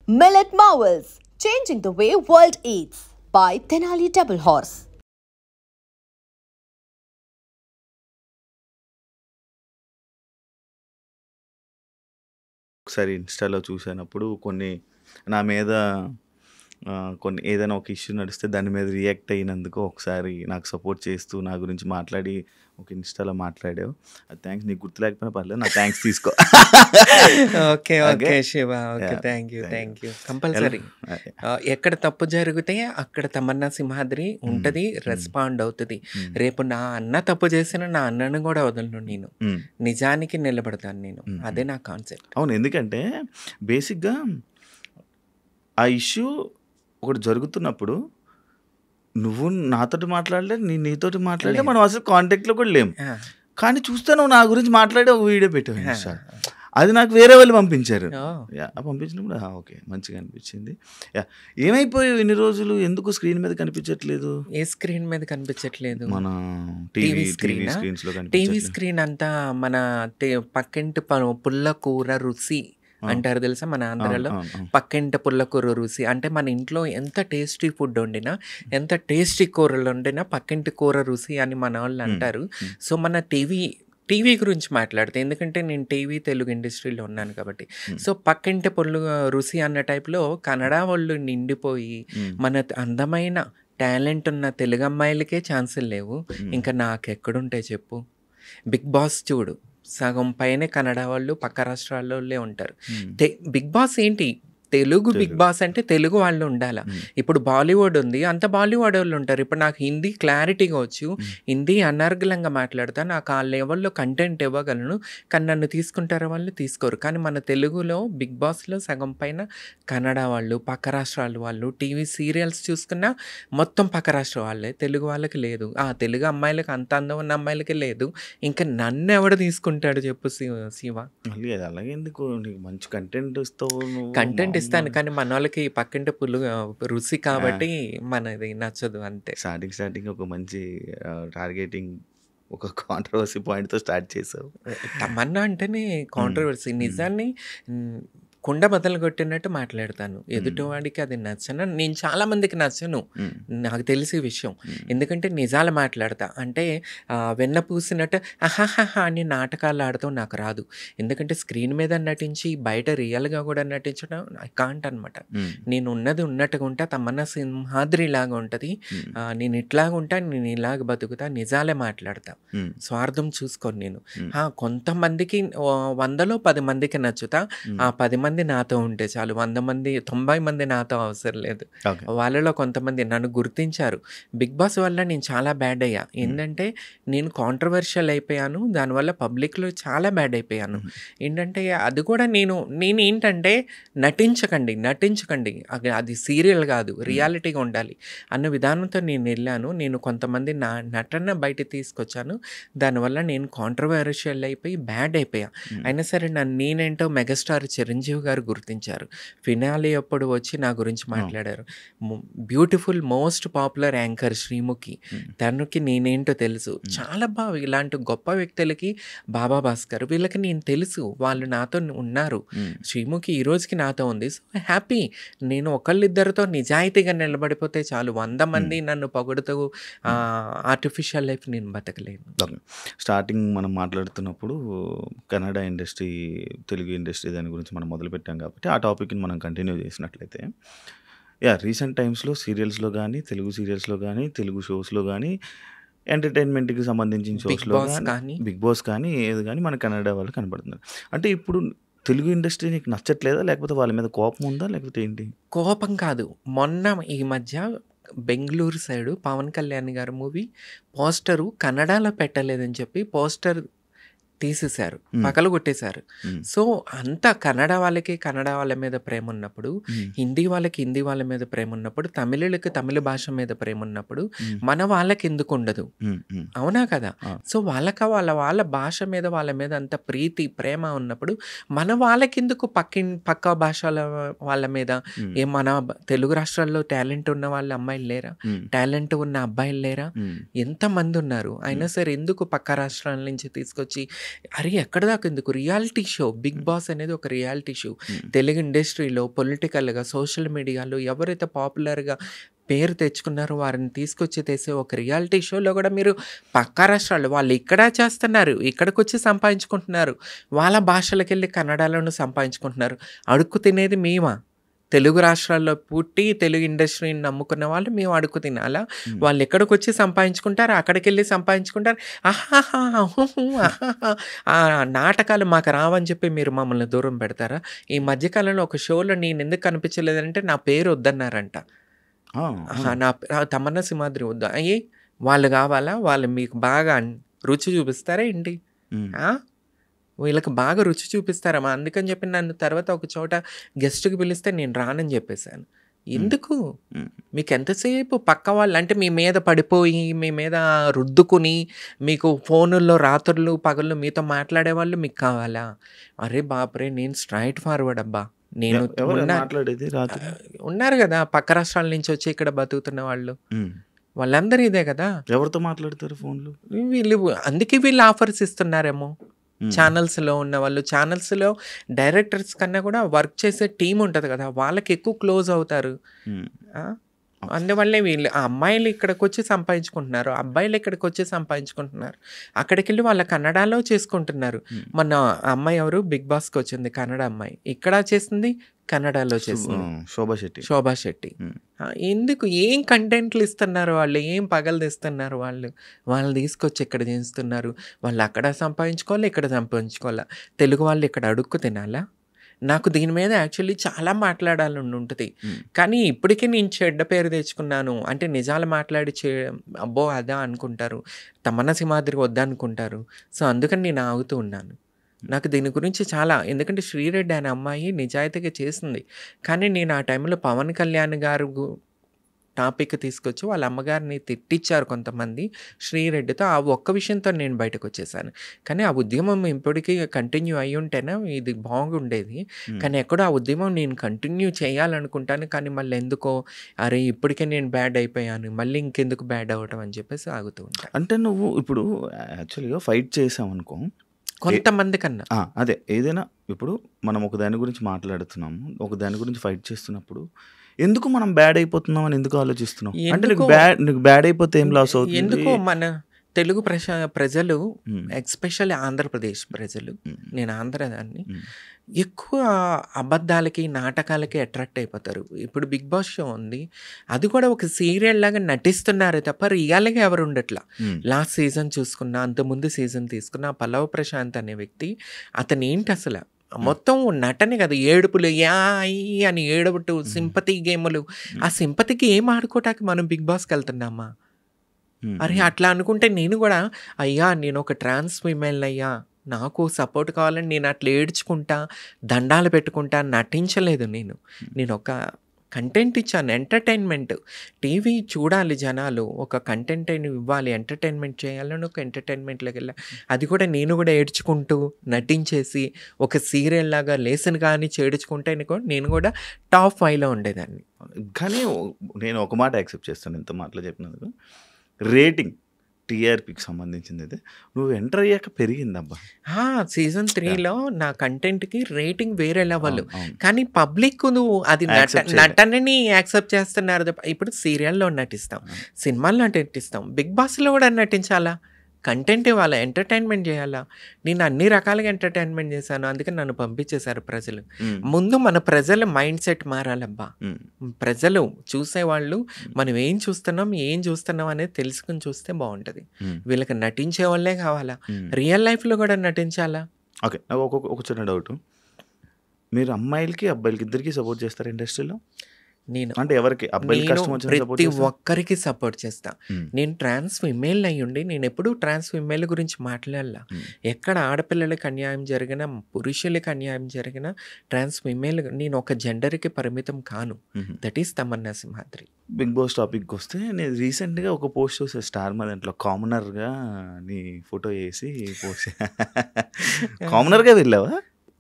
Millet Marvels, changing the way world eats by Tenali Double Horse. ఒకసారి ఇన్‌స్టాలో చూసానప్పుడు నా మీద కొన్ని ఏదైనా ఒక ఇష్యూ నడిస్తే దాని మీద రియాక్ట్ అయినందుకు ఒకసారి నాకు సపోర్ట్ చేస్తూ నా గురించి మాట్లాడి ఒక ఇన్‌స్టాలో మాట్లాడావు. థ్యాంక్స్. నీకు గుర్తు లేకపోయినా పర్లేదు. నా థ్యాంక్స్ తీసుకో. Okay. Shiva. Okay. Thank you. Compulsory ఎక్కడ తప్పు జరిగితే అక్కడ తమన్నా సింహాద్రి ఉంటది, రెస్పాండ్ అవుతుంది. రేపు నా అన్న తప్పు చేసిన నా అన్నను కూడా వదలను నేను. నిజానికి నిలబడతాను నేను. అదే నా కాన్సెప్ట్. అవును. ఎందుకంటే బేసిక్‌గా ఆ ఇష్యూ ఒకటి జరుగుతున్నప్పుడు నువ్వు నాతోటి మాట్లాడలే, నేను నీతోటి మాట్లాడలే, మనం అసలు కాంటాక్ట్‌లో కూడా లేము. కానీ చూస్తే నువ్వు నా గురించి మాట్లాడి ఒక వీడియో పెట్టావు ఇన్‌స్టా. అది నాకు వేరే వాళ్ళు పంపించారు. పంపించినప్పుడు ఓకే మంచిగా అనిపించింది. ఏమైపోయావు ఇన్ని రోజులు? ఎందుకు స్క్రీన్ మీద కనిపించట్లేదు? ఏ స్క్రీన్ మీద కనిపించట్లేదు? మన టీవీ స్క్రీన్స్‌లో టీవీ స్క్రీన్ అంతా మన పక్కింటి పుల్లకూర రుచి అంటారు తెలుసా మన ఆంధ్రాలో. పక్కింటి పుల్లకూర రుచి అంటే మన ఇంట్లో ఎంత టేస్టీ ఫుడ్ వండినా, ఎంత టేస్టీ కూరలు వండినా పక్కింటి కూర రుచి అని మన వాళ్ళు అంటారు. సో మన టీవీ గురించి మాట్లాడితే, ఎందుకంటే నేను టీవీ తెలుగు ఇండస్ట్రీలో ఉన్నాను కాబట్టి. సో పక్కింటి రుచి అన్న టైప్లో కన్నడ వాళ్ళు నిండిపోయి మన అందమైన టాలెంట్ ఉన్న తెలుగు అమ్మాయిలకే ఛాన్సులు లేవు. ఇంకా నాకెక్కడుంటాయి చెప్పు? బిగ్ బాస్ చూడు, సగం పైనే కన్నడ వాళ్ళు పక్క రాష్ట్రాల్లోనే ఉంటారు. బిగ్ బాస్ ఏంటి? తెలుగు బిగ్ బాస్ అంటే తెలుగు వాళ్ళు ఉండాలి. ఇప్పుడు బాలీవుడ్ ఉంది, అంత బాలీవుడ్ వాళ్ళు ఉంటారు. ఇప్పుడు నాకు హిందీ క్లారిటీగా వచ్చు, హిందీ అనర్గళంగా మాట్లాడతా, నాకు ఆ లెవెల్లో కంటెంట్ ఇవ్వగలను. కానీ నన్ను తీసుకుంటారు వాళ్ళు, తీసుకోరు. కానీ మన తెలుగులో బిగ్ బాస్లో సగం పైన కన్నడ వాళ్ళు, పక్క రాష్ట్రాల వాళ్ళు. టీవీ సీరియల్స్ చూసుకున్నా మొత్తం పక్క రాష్ట్ర వాళ్ళే, తెలుగు వాళ్ళకి లేదు. తెలుగు అమ్మాయిలకి, అంత అందం ఉన్న అమ్మాయిలకి లేదు. ఇంకా నన్ను ఎవడు తీసుకుంటాడు చెప్పు శివ? అలాగే ఎందుకు? నీకు మంచి కంటెంట్ ఇస్తావు. కంటెంట్ ఇస్తాను, కానీ మన వాళ్ళకి పక్కింటి రుచి కాబట్టి మనది నచ్చదు అంతే. స్టార్టింగ్ ఒక మంచి టార్గెటింగ్, ఒక కాంట్రవర్సీ పాయింట్తో స్టార్ట్ చేసావు. తమన్నా అంటేనే కాంట్రవర్సీ. నిజాన్ని కుండ బద్దలు కొట్టినట్టు మాట్లాడతాను. ఎదుటివాడికి అది నచ్చను, నేను చాలా మందికి నచ్చను, నాకు తెలిసే విషయం. ఎందుకంటే నిజాలు మాట్లాడతా. అంటే వెన్న పూసినట్టు అహాహా అని నాటకాలు ఆడతాం నాకు రాదు. ఎందుకంటే స్క్రీన్ మీద నటించి బయట రియల్గా కూడా నటించడం ఐ కాంట్ అనమాట. నేను ఉన్నది ఉన్నట్టుగా ఉంటా. తమన్నా సింహాద్రి లాగా ఉంటుంది. నేను ఇట్లాగా ఉంటా, నేను ఇలాగ బతుకుతా, నిజాలే మాట్లాడతా, స్వార్థం చూసుకోను నేను. కొంతమందికి 100లో 10 మందికి నచ్చుతా. ఆ 10 మంది నాతో ఉంటే చాలు. 100 మంది 90 మంది నాతో అవసరం లేదు. వాళ్ళలో కొంతమంది నన్ను గుర్తించారు. బిగ్ బాస్ వల్ల నేను చాలా బ్యాడ్ అయ్యా. ఏంటంటే నేను కాంట్రవర్షియల్ అయిపోయాను, దానివల్ల పబ్లిక్లో చాలా బ్యాడ్ అయిపోయాను. ఏంటంటే అది కూడా నేను ఏంటంటే నటించకండి, అది సీరియల్ కాదు, రియాలిటీగా ఉండాలి అన్న విధానంతో నేను వెళ్ళాను. నేను కొంతమంది నటన బయట తీసుకొచ్చాను. దానివల్ల నేను కాంట్రవర్షియల్ అయిపోయి బ్యాడ్ అయిపోయా. అయినా సరే నేనేంటో మెగాస్టార్ చిరంజీవి గారు గుర్తించారు. ఫినాలే అప్పుడు వచ్చి నా గురించి మాట్లాడారు. Beautiful most popular anchor Sreemukhi, తనకి నేనేంటో తెలుసు. చాలా బాగా ఇలాంటి గొప్ప వ్యక్తులకి, బాబా భాస్కర్, వీళ్ళకి నేను తెలుసు, వాళ్ళు నాతో ఉన్నారు. శ్రీముఖి ఈ రోజుకి నాతో ఉంది. So happy. నేను ఒకళ్ళిద్దరితో నిజాయితీగా నిలబడిపోతే చాలు. 100 మంది నన్ను పొగుడుతూ ఆర్టిఫిషియల్ లైఫ్ నేను బతకలేను. స్టార్టింగ్ మనం మాట్లాడుతున్నప్పుడు కన్నడ ఇండస్ట్రీ, తెలుగు ఇండస్ట్రీ దాని గురించి మనం మొదలుపెట్టాం కాబట్టి ఆ టాపిక్ని మనం కంటిన్యూ చేసినట్లయితే, రీసెంట్ టైమ్స్లో సీరియల్స్లో కానీ, తెలుగు సీరియల్స్లో కానీ, తెలుగు షోస్లో కానీ, ఎంటర్టైన్మెంట్కి సంబంధించిన షోస్లో కానీ, బిగ్ బాస్ కానీ, ఏది కానీ మన కన్నడ వాళ్ళు కనబడుతున్నారు. అంటే ఇప్పుడు తెలుగు ఇండస్ట్రీ నీకు నచ్చట్లేదా, లేకపోతే వాళ్ళ మీద కోపం ఉందా, లేకపోతే ఏంటి? కోపం కాదు. మొన్న ఈ మధ్య బెంగళూరు సైడు పవన్ కళ్యాణ్ గారి మూవీ పోస్టరు కన్నడలో పెట్టలేదని చెప్పి పోస్టర్ తీసేశారు, పగలు కొట్టేశారు. సో అంత కన్నడ వాళ్ళకి కన్నడ వాళ్ళ మీద ప్రేమ ఉన్నప్పుడు, హిందీ వాళ్ళకి హిందీ వాళ్ళ మీద ప్రేమ ఉన్నప్పుడు, తమిళులకి తమిళ భాష మీద ప్రేమ ఉన్నప్పుడు మన వాళ్ళకి ఎందుకు ఉండదు? అవునా కదా? సో వాళ్ళ భాష మీద, వాళ్ళ మీద అంత ప్రీతి ప్రేమ ఉన్నప్పుడు మన వాళ్ళకి ఎందుకు పక్క భాషల వాళ్ళ మీద? మన తెలుగు రాష్ట్రాల్లో టాలెంట్ ఉన్న వాళ్ళ అమ్మాయిలు లేరా? టాలెంట్ ఉన్న అబ్బాయిలు లేరా? ఎంతమంది ఉన్నారు? అయినా సరే ఎందుకు పక్క రాష్ట్రాల నుంచి తీసుకొచ్చి అరే ఎక్కడ దాకా ఎందుకు, రియాలిటీ షో బిగ్ బాస్ అనేది ఒక రియాలిటీ షో. తెలుగు ఇండస్ట్రీలో పొలిటికల్గా సోషల్ మీడియాలో ఎవరైతే పాపులర్గా పేరు తెచ్చుకున్నారో వారిని తీసుకొచ్చి తెసే ఒక రియాలిటీ షోలో కూడా మీరు పక్క రాష్ట్రాలు వాళ్ళు ఇక్కడ చేస్తున్నారు, ఇక్కడికి వచ్చి సంపాదించుకుంటున్నారు, వాళ్ళ భాషలకు వెళ్ళి కన్నడలోనూ సంపాదించుకుంటున్నారు. అడుక్కు తినేది మేమా? తెలుగు రాష్ట్రాల్లో పుట్టి తెలుగు ఇండస్ట్రీని నమ్ముకున్న వాళ్ళు మేము అడుక్కు తినాలా? వాళ్ళు ఎక్కడికి వచ్చి సంపాదించుకుంటారు, అక్కడికి వెళ్ళి సంపాదించుకుంటారు. ఆహాహా ఆహాహా ఆ నాటకాలు మాకు రావని చెప్పి మీరు మమ్మల్ని దూరం పెడతారా? ఈ మధ్యకాలంలో ఒక షోలో నేను ఎందుకు కనిపించలేదంటే నా పేరు వద్దన్నారంట. నా తమన్నా సింహాద్రి వద్దా? అయ్యి వాళ్ళు కావాలా? వాళ్ళు మీకు బాగా రుచి చూపిస్తారా ఏంటి? వీళ్ళకి బాగా రుచి చూపిస్తారా? అందుకని చెప్పి నన్ను తర్వాత ఒక చోట గెస్ట్కి పిలిస్తే నేను రానని చెప్పేశాను. ఎందుకు? మీకు ఎంతసేపు పక్క వాళ్ళు అంటే మీ మీద పడిపోయి మీ మీద రుద్దుకుని మీకు ఫోనుల్లో రాత్రులు పగళ్ళు మీతో మాట్లాడేవాళ్ళు మీకు కావాలా? అరే బాపురే, నేను స్ట్రైట్ ఫార్వర్డ్ అబ్బా. నేను మాట్లాడేది రాత్రి ఉన్నారు కదా పక్క రాష్ట్రాల నుంచి వచ్చి ఇక్కడ బతుకుతున్న వాళ్ళు, వాళ్ళందరూ ఇదే కదా. ఎవరితో మాట్లాడతారు ఫోన్లు? వీళ్ళు అందుకే వీళ్ళు ఆఫర్స్ ఇస్తున్నారేమో. ఛానల్స్లో ఉన్న వాళ్ళు, ఛానల్స్లో డైరెక్టర్స్ కన్నా కూడా వర్క్ చేసే టీం ఉంటుంది కదా, వాళ్ళకి ఎక్కువ క్లోజ్ అవుతారు. అందువల్లే వీళ్ళు ఆ అమ్మాయిలు ఇక్కడికి వచ్చి సంపాదించుకుంటున్నారు, అబ్బాయిలు ఇక్కడికి వచ్చి సంపాదించుకుంటున్నారు, అక్కడికి వెళ్ళి వాళ్ళ కన్నడలో చేసుకుంటున్నారు. మన అమ్మాయి ఎవరు బిగ్ బాస్కి వచ్చింది, కన్నడ అమ్మాయి, ఇక్కడ చేసింది కన్నడలో చేసింది, శోభా శెట్టి. ఎందుకు? ఏం కంటెంట్లు ఇస్తున్నారు వాళ్ళు, ఏం పగలు తీస్తున్నారు వాళ్ళు, వాళ్ళు తీసుకొచ్చి ఇక్కడ చేస్తున్నారు. వాళ్ళు అక్కడ సంపాదించుకోవాలి, ఇక్కడ సంపాదించుకోవాలా, తెలుగు వాళ్ళు ఇక్కడ అడుక్కు తినాలా? నాకు దీని మీద యాక్చువల్లీ చాలా మాట్లాడాలని ఉంటుంది, కానీ ఇప్పటికే నేను చెడ్డ పేరు తెచ్చుకున్నాను అంటే నిజాలు మాట్లాడి అబ్బో అదా అనుకుంటారు, తమన్నా సింహాద్రి వద్దనుకుంటారు. సో అందుకని నేను ఆగుతూ ఉన్నాను. నాకు దీని గురించి చాలా, ఎందుకంటే శ్రీరెడ్డి అనే అమ్మాయి నిజాయితీగా చేసింది, కానీ నేను ఆ టైంలో పవన్ కళ్యాణ్ గారు టాపిక్ తీసుకొచ్చి వాళ్ళ అమ్మగారిని తిట్టించారు కొంతమంది శ్రీరెడ్డితో. ఆ ఒక్క విషయంతో నేను బయటకు వచ్చేసాను. కానీ ఆ ఉద్యమం ఇప్పటికీ కంటిన్యూ అయ్యి ఉంటేనే ఇది బాగుండేది. కానీ ఎక్కడో ఆ ఉద్యమం నేను కంటిన్యూ చేయాలనుకుంటాను, కానీ మళ్ళీ ఎందుకో అరే ఇప్పటికే నేను బ్యాడ్ అయిపోయాను, మళ్ళీ ఇంకెందుకు బ్యాడ్ అవ్వటం అని చెప్పేసి ఆగుతూ ఉంటాను. అంటే నువ్వు ఇప్పుడు యాక్చువల్గా ఫైట్ చేసావు అనుకో కొంతమంది కన్నా, అదే ఏదైనా ఇప్పుడు మనం ఒక దాని గురించి మాట్లాడుతున్నాము, ఒక దాని గురించి ఫైట్ చేస్తున్నప్పుడు ఎందుకు మనం బ్యాడ్ అయిపోతున్నాం అని ఎందుకు ఆలోచిస్తున్నాం? అంటే నీకు బ్యాడ్ అయిపోతే ఏం లాస్ అవుతుంది? ఎందుకో మన తెలుగు ప్రజలు ఎస్పెషల్లీ ఆంధ్రప్రదేశ్ ప్రజలు, నేను ఆంధ్రదాన్ని, ఎక్కువ అబద్ధాలకి నాటకాలకి అట్రాక్ట్ అయిపోతారు. ఇప్పుడు బిగ్ బాస్ షో ఉంది, అది కూడా ఒక సీరియల్ లాగా నటిస్తున్నారు తప్ప రియల్గా ఎవరు ఉండట్లా. లాస్ట్ సీజన్ చూసుకున్నా, అంతకుముందు సీజన్ తీసుకున్నా, పల్లవ ప్రశాంత్ అనే వ్యక్తి, అతను ఏంటి అసలు మొత్తం నటనే కదా, ఏడుపులు అని ఏడుపుటు, సింపతి గేములు. ఆ సింపతికి ఏం ఆడుకోవటానికి మనం బిగ్ బాస్కి వెళ్తున్నామా? అరే అట్లా అనుకుంటే నేను కూడా అయ్యా నేను ఒక ట్రాన్స్ ఫీమేల్ అయ్యా, నాకు సపోర్ట్ కావాలని నేను అట్లా ఏడ్చుకుంటా దండాలు పెట్టుకుంటా నటించలేదు. నేను ఒక కంటెంట్ ఇచ్చాను, ఎంటర్టైన్మెంట్. టీవీ చూడాలి జనాలు, ఒక కంటెంట్ అయినా ఇవ్వాలి, ఎంటర్టైన్మెంట్ చేయాలని ఒక ఎంటర్టైన్మెంట్లోకి వెళ్ళా. అది కూడా నేను కూడా ఏడ్చుకుంటూ నటించేసి ఒక సీరియల్ లాగా లేసన్ కానీ చేడుచుకుంటే నేను కూడా టాప్ 5లో ఉండేదాన్ని. కానీ నేను ఒక మాట యాక్సెప్ట్ చేస్తాను, ఇంత మాటలు చెప్పినందుకు. రేటింగ్ టీఆర్పీకి సంబంధించింది అయితే నువ్వు ఎంటర్ అయ్యాక పెరిగిందబ్బా. సీజన్ 3లో నా కంటెంట్కి రేటింగ్ వేరే లెవెల్, కానీ పబ్లిక్ నువ్వు అది నటనని యాక్సెప్ట్ చేస్తున్నారు. ఇప్పుడు సీరియల్లో నటిస్తాం, సినిమాల్లో నటిస్తాం, బిగ్ బాస్లో కూడా నటించాలా, కంటెంట్ ఇవ్వాలా, ఎంటర్టైన్మెంట్ చేయాలా. నేను అన్ని రకాలుగా ఎంటర్టైన్మెంట్ చేశాను, అందుకని నన్ను పంపించేశారు ప్రజలు. ముందు మన ప్రజల మైండ్ సెట్ మారాలబ్బా. ప్రజలు చూసేవాళ్ళు మనం ఏం చూస్తున్నాం అనేది తెలుసుకుని చూస్తే బాగుంటుంది. వీళ్ళకి నటించే వాళ్ళే కావాలా, రియల్ లైఫ్లో కూడా నటించాలా. ఓకే, ఒక చిన్న డౌట్, మీరు అమ్మాయిలకి అబ్బాయిలకి ఇద్దరికి సపోర్ట్ చేస్తారు ఇండస్ట్రీలో? నేను అంటే ఎవరికి? ప్రతి ఒక్కరికి సపోర్ట్ చేస్తా. నేను ట్రాన్స్ ఫిమేల్ అయ్యుండి నేను ఎప్పుడు ట్రాన్స్ ఫిమేల్ గురించి మాట్లాడలా. ఎక్కడ ఆడపిల్లలకి అన్యాయం జరిగినా, పురుషులకి అన్యాయం జరిగినా, ట్రాన్స్ ఫిమేల్ నేను ఒక జెండర్కి పరిమితం కాను. That is Tamanna Simhadri. Big Boss టాపిక్కి వస్తే నేను రీసెంట్గా ఒక పోస్ట్ చూసే స్టార్ మా దాంట్లో కామనర్గా నీ ఫోటో వేసి పోస్ట్. కామనర్గా వెళ్ళావా?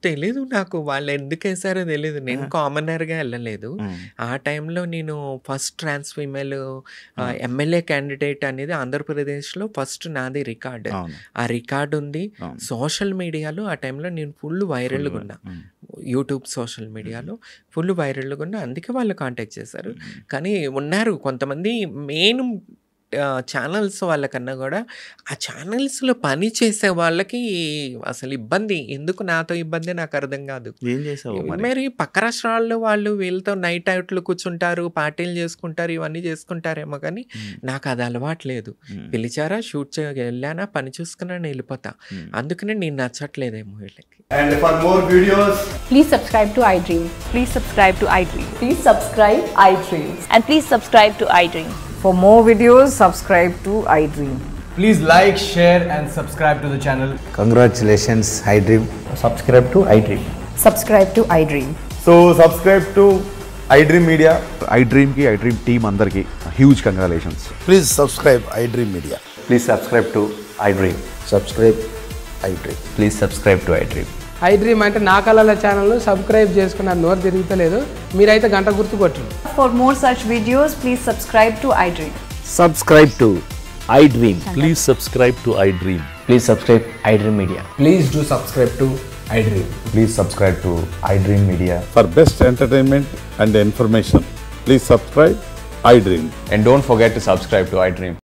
తెలీదు నాకు. వాళ్ళు ఎందుకేసారో తెలీదు. నేను కామనర్‌గా ఎళ్ళలేదు. ఆ టైంలో నేను first trans female MLA candidate అనేది ఆంధ్రప్రదేశ్‌లో ఫస్ట్ నాది రికార్డ్. అవును. ఆ రికార్డ్ ఉంది. అవును. సోషల్ మీడియాలో ఆ టైంలో నేను ఫుల్ వైరల్‌గా ఉన్నా. యూట్యూబ్, సోషల్ మీడియాలో ఫుల్ వైరల్‌గా ఉన్నా. అందుకే వాళ్ళు కాంటాక్ట్ చేశారు. కానీ ఉన్నారు కొంతమంది మెయిన్ ఛానల్స్ వాళ్ళకన్నా కూడా ఆ ఛానల్స్‌లో పని చేసే వాళ్ళకి అసలు ఇబ్బంది. ఎందుకు నాతో ఇబ్బంది నాకు అర్థం కాదు. ఏం చేసావు మరి? మరి పక్క రాష్ట్రాల్లో వాళ్ళు వీళ్ళతో నైట్ అవుట్లు కూర్చుంటారు, పార్టీలు చేసుకుంటారు, ఇవన్నీ చేసుకుంటారేమో కానీ నాకు అది అలవాటు లేదు. పిలిచారా, షూట్ వెళ్ళానా, పని చూసుకున్నాను, వెళ్ళిపోతా. అందుకనే నేను నచ్చట్లేదేమో వీళ్ళకి. And for more videos, Please subscribe to iDream. Please subscribe to iDream. Please subscribe iDream. And please subscribe to iDream. For more videos, subscribe to iDream. please like, share and subscribe to the channel. Congratulations, iDream. Subscribe to iDream. Subscribe to iDream. So subscribe to iDream Media. iDream ki iDream team andarki huge congratulations. Please subscribe iDream Media. Please subscribe to iDream. Subscribe iDream. Please subscribe to iDream. iDream అంటే నా కళల channel subscribe చేసుకున్న నోరు తిరుగుతలేదు. మీరైతే గంట గుర్తు కొట్టండి. For more such videos, please subscribe to iDream. Subscribe to iDream. Please subscribe to iDream. Please subscribe iDream Media. Please do subscribe to iDream. Please subscribe to iDream Media. For best entertainment and information, please subscribe iDream. And don't forget to subscribe to iDream.